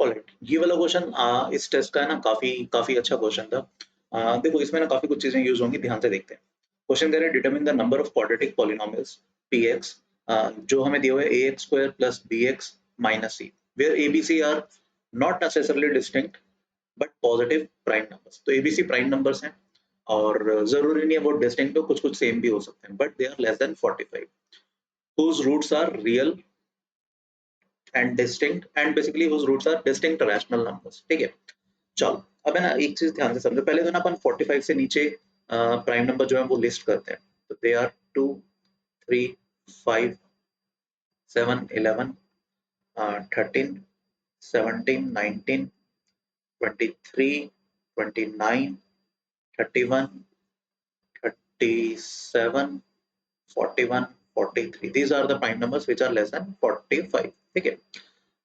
Alright, ये वाला question इस टेस्ट का है ना, काफी काफी अच्छा क्वेश्चन था। देखो इसमें ना काफी कुछ चीजें यूज होंगी, ध्यान से देखते हैं। क्वेश्चन कह रहा है determine the number of quadratic polynomials px, जो हमें दिया हुआ है ax square plus bx minus c, where abc are not necessarily distinct but positive prime numbers. तो abc प्राइम नंबर्स हैं और जरूरी नहीं है वो डिस्टिंक्ट हो, कुछ कुछ सेम भी हो सकते हैं, but they are less than 45, whose roots are real and distinct and basically whose roots are distinct rational numbers। ठीक है, चलो अब है ना एक चीज ध्यान से समझो। पहले तो ना अपन 45 से नीचे प्राइम नंबर जो है वो लिस्ट करते हैं। तो they are 2 3 5 7 11 13 17 19 23 29 31 37 41 43। these are the prime numbers which are less than 45। ठीक है,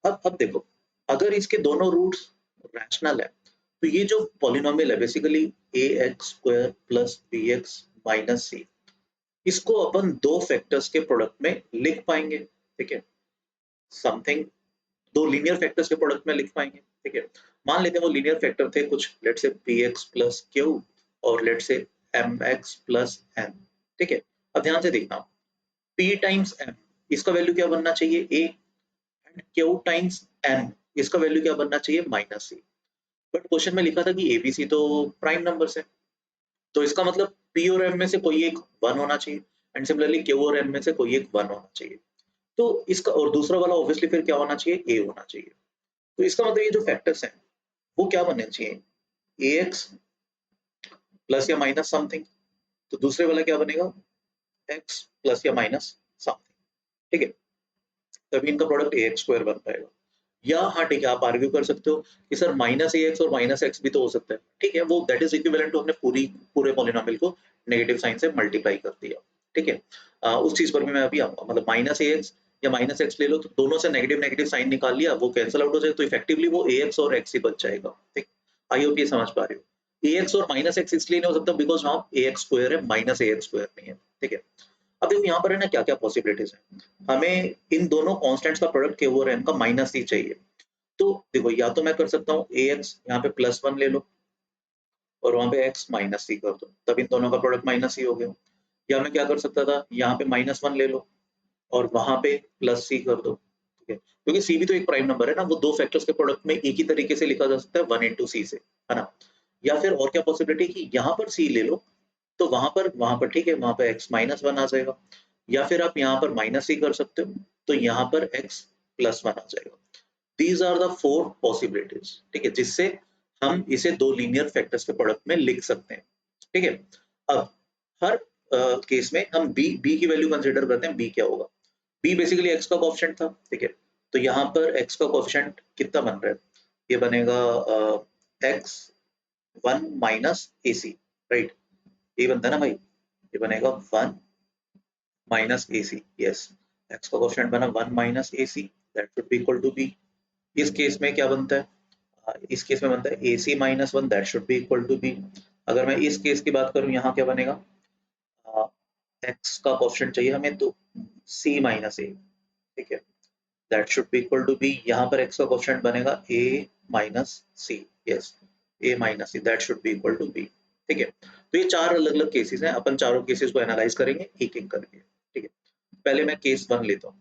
अब देखो, अगर इसके दोनों रूट्स रैशनल है तो ये जो पॉलिनोमियल है basically a x square plus b x minus c, इसको अपन दो फैक्टर्स के प्रोडक्ट में लिख पाएंगे। ठीक है, समथिंग दो लीनियर फैक्टर्स के प्रोडक्ट में लिख पाएंगे। ठीक है, मान लेते हैं वो लीनियर फैक्टर थे कुछ, लेट से पी एक्स प्लस क्यू और लेट से एम एक्स प्लस एन। ठीक है, अब ध्यान से देखना, पी टाइम्स एम इसका वैल्यू क्या बनना चाहिए ए, एंड क्यू टाइम्स एन इसका वैल्यू क्या बनना चाहिए माइनस सी। बट क्वेश्चन में लिखा था कि एबीसी तो प्राइम नंबर्स है, तो इसका मतलब पी और एम में से कोई एक वन होना चाहिए, एंड सिमिलरली क्यू और एम में से कोई एक वन होना चाहिए। तो इसका और दूसरा वाला ऑब्वियसली फिर क्या होना चाहिए, ए होना चाहिए। तो इसका मतलब ये जो फैक्टर्स हैं वो क्या बनने चाहिए, ए एक्स प्लस या माइनस समथिंग, तो दूसरे वाला क्या बनेगा, एक्स प्लस या माइनस समथिंग। ठीक है, तभी इनका प्रोडक्ट ए एक्स स्क्वायर बन पाएगा। या हाँ ठीक है, आप आर्ग्यू कर सकते हो कि सर माइनस ए एक्स और माइनस एक्स भी तो हो सकता है। ठीक है, वो दैट इज इक्विवेलेंट टू हमने पूरे पॉलिनोमियल को नेगेटिव साइन से मल्टीप्लाई कर दिया। ठीक है, उस चीज पर भी मैं अभी आऊंगा। मतलब माइनस ए एक्स या माइनस एक्स ले लो तो दोनों से नेगेटिव नेगेटिव साइन निकाल लिया, वो कैंसिल आउट हो जाए, तो इफेक्टिवली वो ए एक्स और एक्स ही बच जाएगा। ठीक, आई होप ये समझ पा रहे हो। ए एक्स और माइनस एक्स इसलिए नहीं हो सकता बिकॉज वहाँ ए एक्स स्क्वायर है, माइनस ए एक्स स्क्वायर नहीं है। ठीक है, अब देखो यहाँ पर है ना क्या क्या पॉसिबिलिटीज है। हमें इन दोनों कॉन्स्टेंट्स का प्रोडक्ट के ओवर एन का माइनस ही चाहिए। तो देखो या तो मैं कर सकता हूँ ए एक्स यहाँ पे प्लस वन ले लो और वहां पे एक्स माइनस सी कर दो, तब इन दोनों का प्रोडक्ट माइनस सी हो गया। या मैं क्या कर सकता था, यहाँ पे माइनस वन ले लो और वहां पे प्लस सी कर दो। ठीक है, क्योंकि सी भी तो एक प्राइम नंबर है ना, वो दो फैक्टर्स के प्रोडक्ट में एक ही तरीके से लिखा जा सकता है, वन इंटू सी से, है ना। या फिर और क्या पॉसिबिलिटी कि यहाँ पर सी ले लो तो वहां पर ठीक है, वहां पर एक्स माइनस वन आ जाएगा। या फिर आप यहाँ पर माइनस सी कर सकते हो तो यहाँ पर एक्स प्लस वन आ जाएगा। These are the four possibilities. ठीक है, जिससे हम इसे दो लीनियर फैक्टर्स के प्रोडक्ट में लिख सकते हैं। ठीक है, अब हर केस में हम बी की वैल्यू कंसीडर करते हैं। बी क्या होगा, बी बेसिकली एक्स का कोएफिशिएंट था। ठीक है, तो यहाँ पर एक्स का कोएफिशिएंट कितना बन रहा है, ये बनेगा एक्स वन माइनस ए सी, राइट, ये बनता है ना भाई, ये बनेगा वन माइनस ए सी। यस, एक्स का कोएफिशिएंट बना one minus A C, that should be equal to b. इस केस में क्या बनता है, इस केस में बनता है a c minus one, that should be equal to b. अगर मैं इस केस की बात करूं, यहाँ क्या बनेगा, एक्स का कोएफिशिएंट चाहिए हमें तो सी माइनस ए। ठीक है, that should be equal to B. यहाँ पर एक्स का कोएफिशिएंट बनेगा a minus c. Yes, a minus c, that should be equal to B. ठीक है, तो ये चार अलग अलग केसेस हैं, अपन चारों केसेस को एनालाइज करेंगे एक एक करके। ठीक है, पहले मैं केस वन लेता हूँ।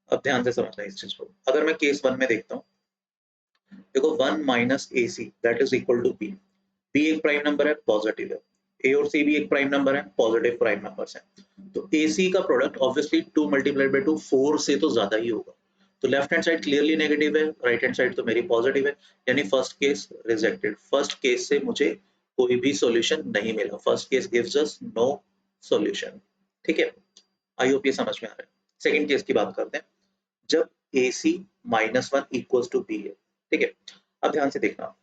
अब ध्यान से समझना इस चीज को। अगर मैं केस वन में देखता हूँ, देखो one minus A C that is equal to B. B एक प्राइम नंबर है, पॉजिटिव है। ए और सी भी एक प्राइम नंबर है, पॉजिटिव प्राइम नंबर्स हैं। तो ए सी का प्रोडक्ट ऑब्वियसली 2 मल्टीप्लाइड बाय 2 4 से तो ज्यादा ही होगा। तो left hand side clearly negative है, राइट हैंड साइड तो मेरी पॉजिटिव है, यानी first case rejected. First case से मुझे कोई भी सॉल्यूशन नहीं मिला। First case gives us know solution. ठीक है, आई होप ये समझ में आ रहा है। सेकंड केस की बात करते हैं, जब a c minus one equal to B है। ठीक है, अब ध्यान से देखना,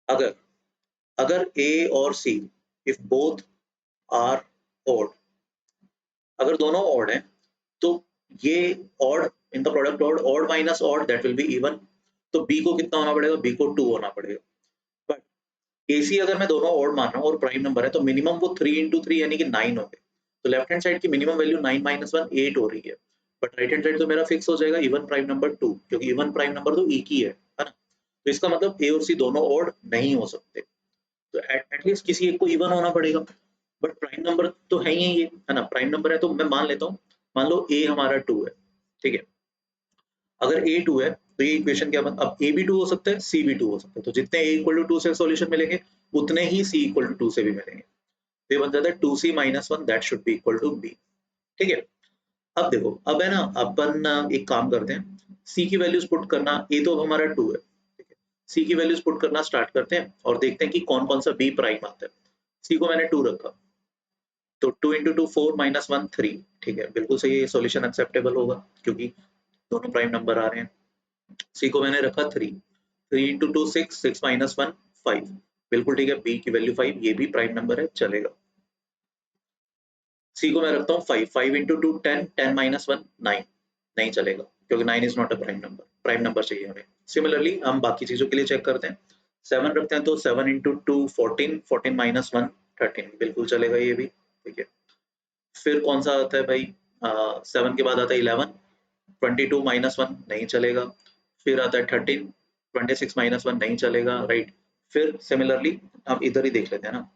अगर अगर ए और C if both are odd, अगर दोनों ऑड हैं तो ये odd in the product odd, odd minus odd that will be even. तो बी को कितना होना पड़ेगा, बी को 2 होना पड़ेगा। बट एसी अगर मैं दोनों ऑड मान रहा हूँ और प्राइम नंबर है तो मिनिमम वो 3 इंटू थ्री यानी कि 9 हो गए। तो लेफ्ट हैंड साइड की मिनिमम वैल्यू 9 माइनस वन 8 हो रही है। बट राइट हैंड साइड तो मेरा फिक्स हो जाएगा इवन प्राइम नंबर 2, क्योंकि इवन प्राइम नंबर तो एक ही है ना। तो इसका मतलब ए और सी दोनों ऑड नहीं हो सकते, तो एटलीस्ट किसी एक को इवन होना पड़ेगा। बट प्राइम नंबर तो है ही ये, है ना, प्राइम नंबर है तो मैं मान लेता हूँ, मान लो ए हमारा 2 है, ठीक है। अगर ए 2 है तो ये इक्वेशन क्या बन, अब ए भी 2 हो सकता है, सी भी 2 हो सकता है, तो जितने ए इक्वल टू 2 से सॉल्यूशन मिलेंगे उतने ही सी इक्वल टू 2 से भी मिलेंगे। तो ये बन जाता है 2c minus 1 that should be equal to B, ठीक है। अब देखो, अब है ना, अपन एक काम करते हैं, सी की वैल्यूज पुट करना, ए तो अब हमारा 2 है, ठीक है। सी की वैल्यूज पुट करना स्टार्ट करते हैं और देखते हैं कि कौन कौन सा बी प्राइम आता है। सी को मैंने 2 रखा, तो 2 इंटू 2 4 माइनस 1 3, ठीक है, बिल्कुल सही है, सॉल्यूशन एक्सेप्टेबल होगा क्योंकि दोनों प्राइम नंबर आ रहे हैं। सी को मैंने रखा 3, 3 इंटू 2 6, 6 माइनस 1 5, बिल्कुल ठीक है, बी की वैल्यू 5, ये भी प्राइम नंबर है, चलेगा। सी को मैं रखता हूँ 5, 5 इंटू 2 10, 10 माइनस 1 9, नहीं चलेगा क्योंकि 9 is not a prime number, prime number चाहिए हमें। सिमिलरली हम बाकी चीजों के लिए चेक करते हैं, 7 रखते हैं तो 7 इंटू 2 14, 14 माइनस 1 13, बिल्कुल चलेगा ये भी, ठीक है। फिर कौन सा आता है भाई, 7 के बाद आता है 11, 22 माइनस 1 नहीं चलेगा। फिर आता है 13, 26 माइनस 1 नहीं चलेगा, राइट। फिर सिमिलरली हम इधर ही देख लेते हैं ना,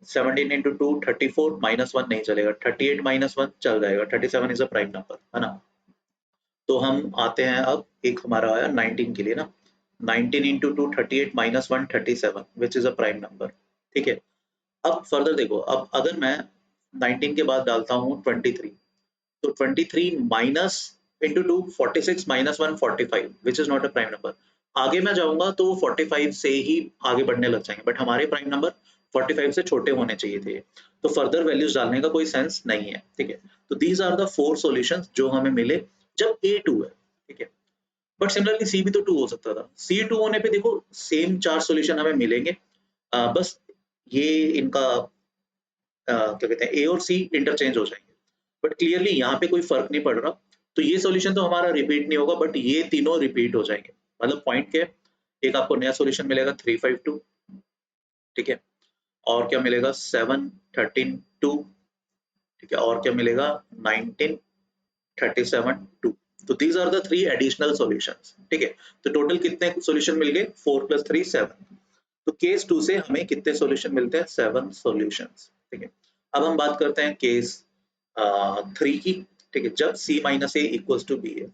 17 इंटू 2 34 माइनस 1 नहीं चलेगा, 38 माइनस 1 चल जाएगा, 37 इज अ प्राइम नंबर, है ना। तो हम आते हैं अब, एक हमारा आया 19 के लिए ना, 19 into 2 38 minus 1 37 which is a prime number, ठीक है। अब फर्दर देखो, अब अगर मैं 19 के बाद डालता हूँ 23, तो 23 minus into 2 46 minus 1 45 which is not a prime number. आगे मैं जाऊंगा तो 45 से ही आगे बढ़ने लग जाएंगे, बट हमारे प्राइम नंबर 45 से छोटे होने चाहिए थे, तो फर्दर वैल्यूज डालने का कोई सेंस नहीं है, ठीक है। तो दीज आर द 4 सॉल्यूशंस जो हमें मिले जब ए 2 है, ठीक है। बट सिमिलरली सी भी तो 2 हो सकता था, सी 2 होने पे देखो सेम 4 सॉल्यूशन हमें मिलेंगे, बस ये इनका क्या कहते हैं, ए और सी इंटरचेंज हो जाएंगे, बट क्लियरली यहाँ पे कोई फर्क नहीं पड़ रहा। तो ये सॉल्यूशन तो हमारा रिपीट नहीं होगा, बट ये तीनों रिपीट हो जाएंगे। मतलब पॉइंट क्या है, एक आपको नया सॉल्यूशन मिलेगा 352, ठीक है, और क्या मिलेगा 7 13 2, ठीक है, और क्या मिलेगा 19 37 2। तो these are the 3 additional solutions, ठीक है। तो टोटल कितने सॉल्यूशन मिल गए, 4 + 3 7। तो केस 2 से हमें कितने सॉल्यूशन मिलते हैं, 7 सॉल्यूशंस, ठीक है। अब हम बात करते हैं केस 3 की, ठीक है, जब c minus A equals to B है,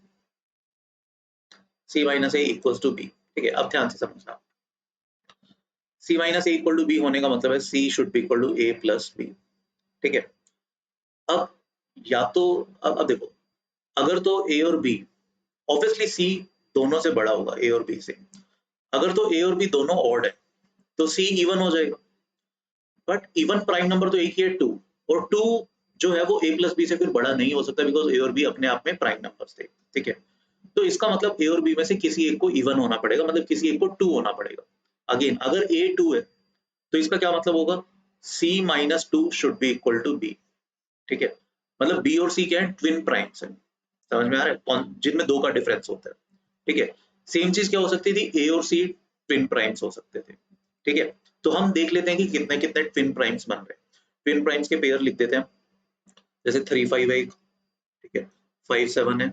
c minus A equals to B, ठीक है। अब ध्यान से समझना, c minus A equal to B होने का मतलब है c should be equal to a plus B, ठीक है। अब या तो अब देखो, अगर तो a और b, ऑब्वियसली c दोनों से बड़ा होगा a और b से, अगर तो a और b दोनों ऑड है तो c इवन हो जाएगा, बट इवन प्राइम नंबर तो एक ही है 2, और 2 जो है वो a प्लस बी से फिर बड़ा नहीं हो सकता, बिकॉज a और b अपने आप में प्राइम नंबर्स थे, ठीक है। तो इसका मतलब a और b में से किसी एक को इवन होना पड़ेगा, मतलब किसी एक को 2 होना पड़ेगा। अगेन अगर a 2 है तो इसका क्या मतलब होगा, c minus 2 should be equal to b, ठीक है। मतलब b और c क्या है, ट्विन प्राइम्स है, समझ में आ रहा है, कौन जिनमें 2 का डिफरेंस होता है, ठीक है। सेम चीज क्या हो सकती थी, a और c ट्विन प्राइम्स हो सकते थे, ठीक है। तो हम देख लेते हैं कि कितने कितने ट्विन प्राइम्स बन रहे हैं। ट्विन प्राइम्स के पेयर लिख देते हैं, जैसे 3 5 है एक, ठीक है, 5 7 है,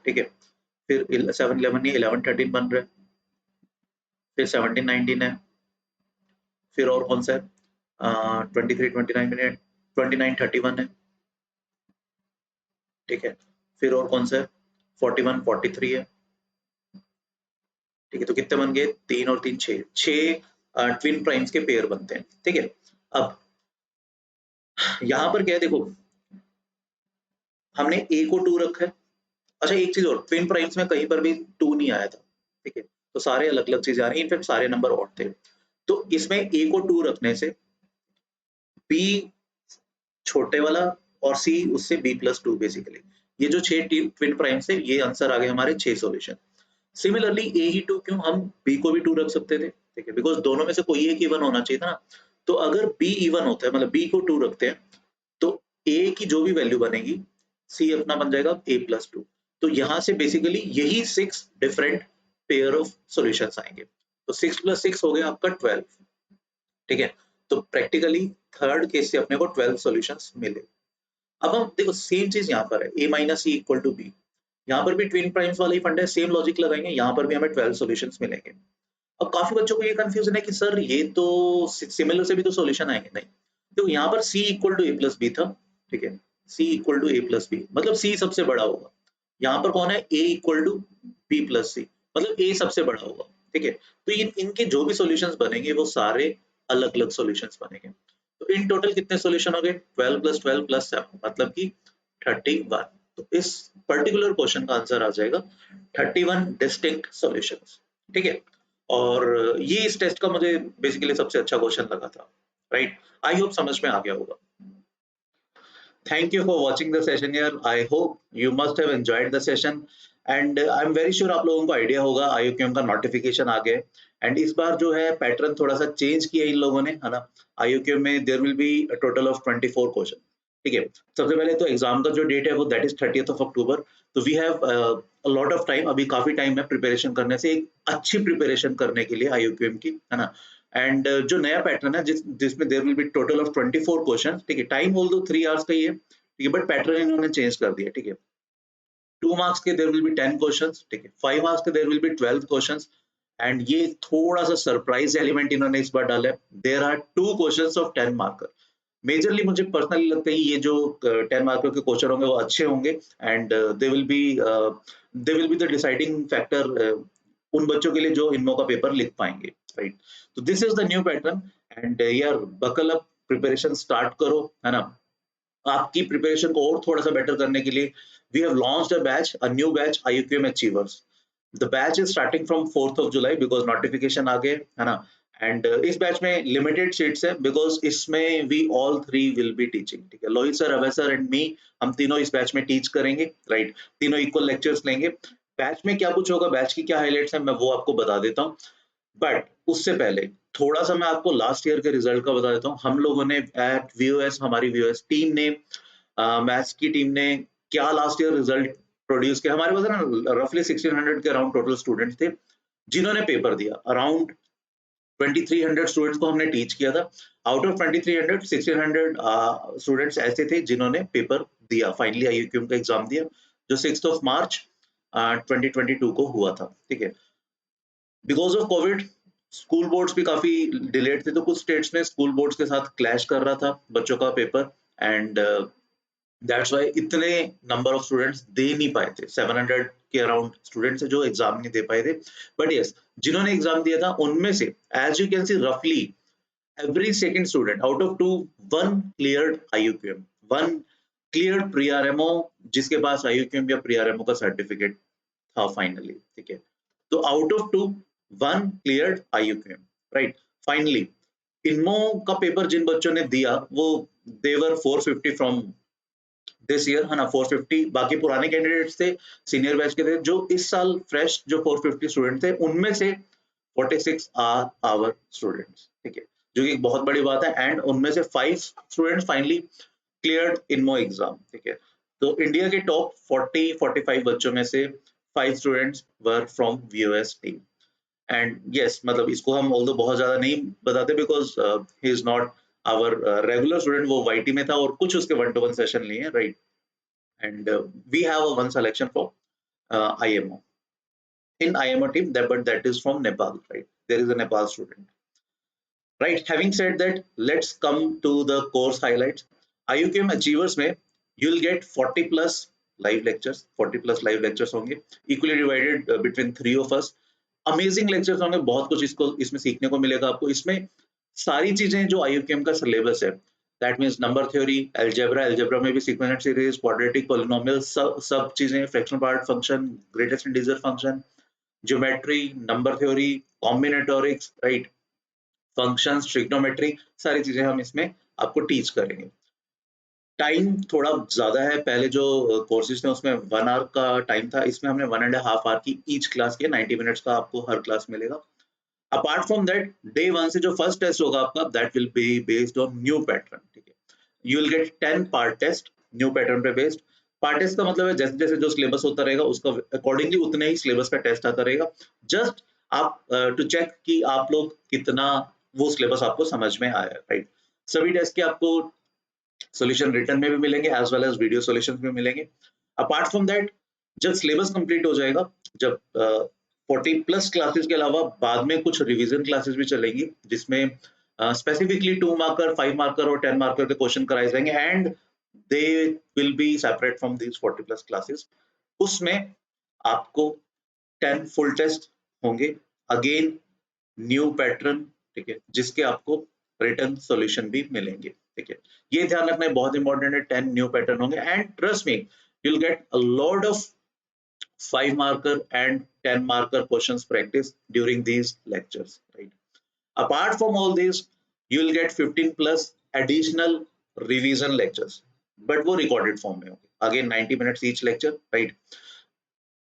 ठीक है। फिर 7 11 नहीं, 11 13 बन रहा है, फिर 17 19 है, फिर और कौन सा है, 23 29 29 31 है, ठीक है। फिर और कौन सा है, 41 43 है, ठीक है। तो कितने बन गए, 3 और 3 6, 6 ट्विन प्राइम्स के पेयर बनते हैं, ठीक है। अब यहाँ पर क्या है देखो, हमने a को 2 रखा है। अच्छा एक चीज और, ट्विन प्राइम्स में कहीं पर भी 2 नहीं आया था, ठीक है, तो सारे अलग अलग चीजें आ रही हैं, इनफैक्ट सारे नंबर ऑड थे। तो इसमें a को 2 रखने से b छोटे वाला और c उससे b प्लस 2, बेसिकली ये जो 6 ट्विन प्राइम्स है, ये आंसर आ गए हमारे 6 सॉल्यूशन। सिमिलरली a ही 2 क्यों, हम b को भी 2 रख सकते थे, ठीक है, बिकॉज दोनों में से कोई एक इवन होना चाहिए था ना। तो अगर b इवन होता है, मतलब b को 2 रखते हैं, तो a की जो भी वैल्यू बनेगी c अपना बन जाएगा a प्लस 2। तो यहाँ से बेसिकली यही 6 डिफरेंट पेयर ऑफ सॉल्यूशंस आएंगे। तो 6 + 6 हो गया आपका 12, ठीक है। तो प्रैक्टिकली थर्ड केस से अपने को 12 सॉल्यूशंस मिले। अब हम देखो सेम चीज यहाँ पर है, a minus C equal to B, यहाँ पर भी ट्विन प्राइम्स वाला ही फंड है, सेम लॉजिक लगाएंगे, यहाँ पर भी हमें 12 सॉल्यूशंस मिलेंगे। अब काफी बच्चों को ये कंफ्यूजन है कि सर ये तो सिमिलर से भी तो सॉल्यूशन आएंगे, नहीं तो यहाँ पर c equal to A plus B था, ठीक है, c equal to A plus B मतलब c सबसे बड़ा होगा, यहाँ पर कौन है a equal to b plus c मतलब a सबसे बड़ा होगा, ठीक है। तो इनके जो भी सॉल्यूशंस बनेंगे वो सारे अलग अलग सॉल्यूशंस बनेंगे। तो इन टोटल कितने सॉल्यूशन हो गए, 12 प्लस 7 मतलब कि 31। तो इस पर्टिकुलर क्वेश्चन का आंसर आ जाएगा 31 डिस्टिंक्ट सॉल्यूशंस, ठीक है। और ये इस टेस्ट का मुझे बेसिकली सबसे अच्छा क्वेश्चन लगा था, राइट। आई होप समझ में आ गया होगा। Thank you for watching the session here. I hope you must have enjoyed the session and I'm very sure आप लोगों को आइडिया होगा IUQM का नोटिफिकेशन आ गया एंड इस बार जो है पैटर्न थोड़ा सा चेंज किया इन लोगों ने, है ना। IUQM में there will be a total of 24 question, ठीक है। सबसे पहले तो एग्जाम का जो डेट है वो that is 30th of October, तो we have a lot of time, अभी काफी टाइम है प्रिपरेशन करने से, एक अच्छी प्रिपरेशन करने के लिए IUQM की, है ना। एंड जो नया पैटर्न है जिसमें there will be total of 24 question, ठीक है। टाइम ऑल्दो 3 आवर्स का ही है, ठीक है, बट पैटर्न इन्होंने चेंज कर दिया, ठीक है। 2 मार्क्स के देयर विल बी 10 क्वेश्चंस, ठीक है। 5 मार्क्स के there will be 12 questions and ये थोड़ा सा सरप्राइज एलिमेंट इन्होंने इस बार डाला है, there are 2 questions of 10 marker. Majorly मुझे पर्सनली लगता है ये जो 10 मार्कर के क्वेश्चन होंगे वो अच्छे होंगे and they will be the deciding factor उन बच्चों के लिए जो इनमो का पेपर लिख पाएंगे, राइट। तो this is the new pattern and यार बकल अप, प्रिपरेशन स्टार्ट करो, है ना। आपकी प्रिपरेशन को और थोड़ा सा बेटर करने के लिए we have launched a batch, a new batch IUQM achievers. The batch is starting from 4th of July because notification आ गए, है ना। एंड इस बैच में लिमिटेड सीट्स है बिकॉज इसमें we all three will be teaching, ठीक है। Lohit sir, Abhay sir and me, हम तीनों इस बैच में टीच करेंगे, राइट। तीनों इक्वल लेक्चर्स लेंगे। बैच में क्या कुछ होगा, बैच की क्या हाइलाइट्स है, मैं वो आपको बता देता हूँ। बट उससे पहले थोड़ा सा मैं आपको लास्ट ईयर के रिजल्ट का बता देता हूँ। हम लोगों ने एट VOS, हमारी VOS टीम ने, मैथ्स की टीम ने क्या लास्ट ईयर रिजल्ट प्रोड्यूस किया। हमारे पास ना रफली 1600 के अराउंड टोटल स्टूडेंट्स थे जिन्होंने पेपर दिया। अराउंड 2300 स्टूडेंट्स को हमने टीच किया था। आउट ऑफ 2300, 1600 स्टूडेंट्स ऐसे थे जिन्होंने पेपर दिया, फाइनली IUQM का एग्जाम दिया, जो 6th ऑफ मार्च 2022 को हुआ था, ठीक है। Because of Covid school boards भी काफी डिलेड थे, तो कुछ स्टेट्स में स्कूल बोर्ड्स के साथ क्लैश कर रहा था बच्चों का पेपर एंड दैट्स व्हाई इतने नंबर ऑफ स्टूडेंट्स दे नहीं पाए थे। 700 के अराउंड स्टूडेंट्स है जो एग्जाम नहीं दे पाए थे। बट यस, जिन्होंने एग्जाम दिया था उनमें से एज यू कैन सी रफली every second student out of 2, one cleared IUQM, one cleared pre-RMO जिसके पास IUQM या pre-RMO का सर्टिफिकेट था फाइनली, ठीक है। तो out of 2, one cleared IUQM, right. Finally INMO का पेपर जिन बच्चों ने दिया वो देवर 450 फ्रॉम दिस ईयर, है ना। 450 बाकी पुराने कैंडिडेट्स थे, सीनियर बैच के थे। जो इस साल फ्रेश जो 450 स्टूडेंट थे उनमें से 46 आर आवर स्टूडेंट्स, ठीक है, जो कि एक बहुत बड़ी बात है। एंड उनमें से 5 स्टूडेंट्स फाइनली क्लियर्ड इनमो एग्जाम, ठीक है। तो इंडिया के टॉप 40-45 बच्चों में से 5 students were from VOS team and yes, मतलब इसको हम ऑल्दो बहुत ज्यादा नहीं बताते because he is not our regular student, वो YT में था और कुछ उसके 1-to-1 सेशन लिए, right. And we have one selection for IMO in IMO team, that but that is from Nepal, right? There is a Nepal student. Right, having said that, let's come to the course highlights. IUQM Achievers में you'll get 40 plus live lectures, 40 plus live lectures होंगे, equally divided between 3 of us. Amazing lectures होंगे, बहुत कुछ इसको इसमें सीखने को मिलेगा आपको। इसमें सारी चीजें जो IUQM का सिलेबस है, that means number theory, algebra में भी sequential series, quadratic polynomials, सब चीजें, fractional part function, greatest integer function, geometry, number theory, combinatorics, right, functions, trigonometry, सारी चीजें हम इसमें आपको टीच करेंगे। टाइम थोड़ा ज्यादा है, पहले जो कोर्सेज थे उसमें 1 आवर का टाइम था, इसमें हमने 1.5 आवर की ईच क्लास की 90 मिनट्स का आपको हर क्लास मिलेगा। अपार्ट फ्रॉम दैट, डे 1 से जो फर्स्ट टेस्ट होगा आपका, that will be based on new pattern, ठीक है। You will get 10 part test new pattern पे बेस्ड। पार्ट टेस्ट का मतलब है जैसे जैसे जो सिलेबस होता रहेगा उसका अकॉर्डिंगली उतने ही सिलेबस का टेस्ट आता रहेगा, जस्ट आप टू चेक कि आप लोग कितना वो सिलेबस आपको समझ में आया, राइट। सभी टेस्ट के आपको सोल्यूशन रिटर्न में भी मिलेंगे as well as video solution में मिलेंगे। अपार्ट फ्रॉम दैट जब सिलेबस कंप्लीट हो जाएगा, जब 40+ क्लासेस के अलावा बाद में कुछ रिवीजन क्लासेस भी चलेंगी जिसमें स्पेसिफिकली 2 मार्कर, 5 मार्कर और 10 मार्कर के क्वेश्चन कराए जाएंगे and they will be separate from these 40+ classes. उसमें आपको 10 फुल टेस्ट होंगे, अगेन न्यू पैटर्न, ठीक है, जिसके आपको रिटर्न सॉल्यूशन भी मिलेंगे, ठीक है। ये ध्यान रखना है, बहुत इंपॉर्टेंट है, 10 न्यू पैटर्न होंगे and trust me you will get a lot of 5 marker and 10 marker questions practice during these lectures, right? Apart from all these, you will get 15+ additional revision lectures, but वो recorded form में होंगे, again 90 minutes each lecture, right?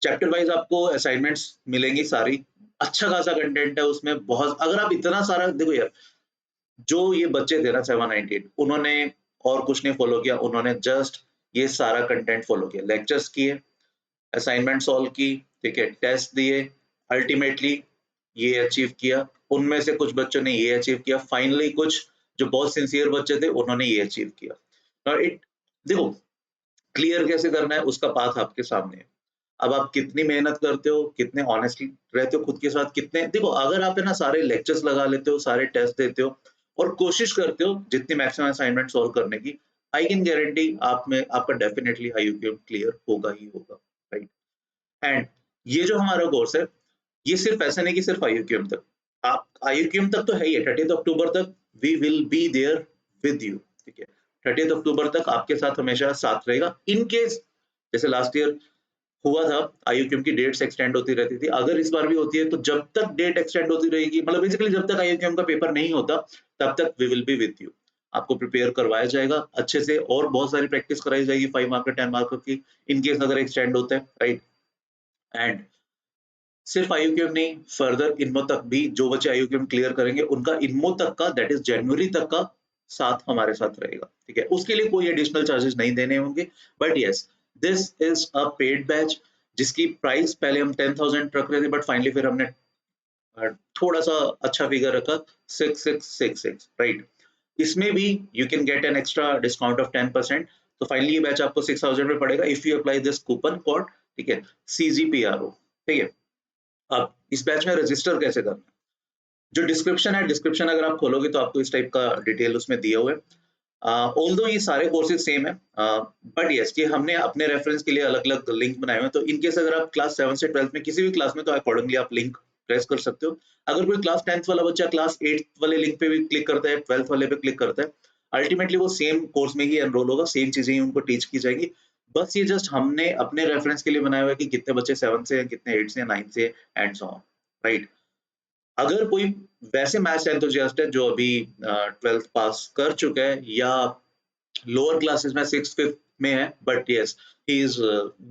Chapter wise आपको assignments मिलेंगी सारी, अच्छा खासा content है उसमें, बहुत, अगर आप इतना सारा देखो यार, जो ये बच्चे थे ना 798 उन्होंने और कुछ नहीं फॉलो किया, उन्होंने जस्ट ये सारा कंटेंट फॉलो किया, लेक्चर्स किए, असाइनमेंट सॉल्व की, ठीक है, टेस्ट दिए, अल्टीमेटली ये अचीव किया। उनमें से कुछ बच्चों ने ये अचीव किया, फाइनली कुछ जो बहुत सिंसियर बच्चे थे उन्होंने ये अचीव किया। नाउ इट देखो क्लियर कैसे करना है उसका पाथ आपके सामने है। अब आप कितनी मेहनत करते हो, कितने ऑनेस्टली रहते हो खुद के साथ, कितने देखो, अगर आप है ना सारे लेक्चर्स लगा लेते हो, सारे टेस्ट देते हो और कोशिश करते हो जितनी मैक्सिमम असाइनमेंट सॉल्व करने की, आई कैन गारंटी आप में आपका डेफिनेटली आईयूक्यूएम क्लियर होगा ही होगा, राइट? एंड ये जो हमारा कोर्स है, ये सिर्फ ऐसा नहीं कि सिर्फ आईयूक्यूएम तक, आप आईयूक्यूएम तक तो है ही है, 30 अक्टूबर तक we will be there with you, ठीक है, 30 अक्टूबर तक आपके साथ हमेशा साथ रहेगा। इन केस जैसे लास्ट ईयर हुआ था, आईयूक्यूएम की डेट्स एक्सटेंड होती रहती थी, अगर इस बार भी होती है तो जब तक डेट एक्सटेंड होती रहेगी, मतलब बेसिकली जब तक आईयूक्यूएम का पेपर नहीं होता तब तक we will be with you, आपको प्रिपेयर करवाया जाएगा अच्छे से और बहुत सारी प्रैक्टिस कराई जाएगी 5 मार्कर 10 मार्कर की, इन केस अगर एक्सटेंड होता है, राइट? एंड सिर्फ आईयूक्यूएम नहीं, फर्दर इनमो तक भी जो बच्चे आईयूक्यूएम क्लियर करेंगे उनका इनमो तक का, दैट इज जनवरी तक का साथ हमारे साथ रहेगा, ठीक है, उसके लिए कोई एडिशनल चार्जेस नहीं देने होंगे, but yes this is a paid batch जिसकी प्राइस पहले हम 10,000 रख रहे थे, बट फाइनली फिर हमने थोड़ा सा अच्छा फिगर रखा 6666, राइट? इसमें भी you can get an extra discount of 10%, तो फाइनली ये बैच आपको 6,000 में पड़ेगा if you apply this coupon code, ठीक है, CGPRO, ठीक है। अब इस बैच में रजिस्टर कैसे करना है? जो डिस्क्रिप्शन है, डिस्क्रिप्शन अगर आप खोलोगे तो आपको इस टाइप का डिटेल उसमें दिए हुए हैं। ऑल्दो ये सारे कोर्सेज सेम है, बट यस ये हमने अपने रेफरेंस के लिए अलग-अलग लिंक बनाए हुए हैं, तो इन केस अगर आप क्लास 7 से 12th में किसी भी क्लास में, तो अकॉर्डिंगली आप लिंक प्रेस कर सकते हो। अगर कोई क्लास 10th वाला बच्चा क्लास 8th वाले लिंक पे भी क्लिक करता है, 12th वाले पे क्लिक करता है, अल्टीमेटली वो सेम कोर्स में ही एनरोल होगा, सेम चीजें ही उनको टीच की जाएगी। बस ये जस्ट हमने अपने रेफरेंस के लिए बनाया हुआ है कि कितने बच्चे 7 से हैं, कितने 8 से, 9 से एंड सो ऑन, राइट? अगर कोई वैसे मैथ्स एंथुसियास्ट है जो अभी 12th पास कर चुका है या लोअर क्लासेस में 6th 5th में है, but yes he is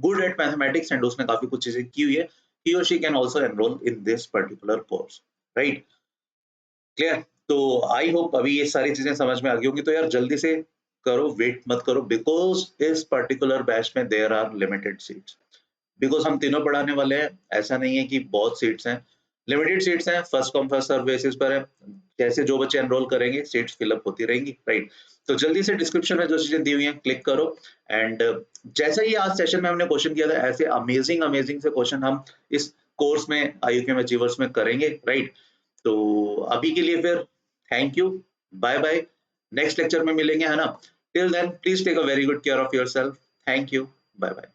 good at mathematics and उसने काफी कुछ चीजें की हुई है, he or she can also enroll in this particular course, right? Clear? तो आई होप अभी ये सारी चीजें समझ में आ गई होंगी, तो यार जल्दी से करो, वेट मत करो, बिकॉज इस पर्टिकुलर बैच में there are limited seats, because हम तीनों पढ़ाने वाले हैं, ऐसा नहीं है कि बहुत सीट्स हैं, लिमिटेड सीट्स हैं, first come first serve basis पर है, जैसे जो बच्चे एनरोल करेंगे सीट्स फिलअप होती रहेंगी, राइट? तो जल्दी से डिस्क्रिप्शन में जो चीजें दी हुई हैं क्लिक करो एंड जैसा ही आज सेशन में हमने क्वेश्चन किया था, ऐसे अमेजिंग अमेजिंग से क्वेश्चन हम इस कोर्स में आईयूक्यूएम अचीवर्स में करेंगे, राइट? तो अभी के लिए फिर thank you, bye bye, next lecture में मिलेंगे, है ना? Till then please take a very good care of yourself, thank you, bye bye.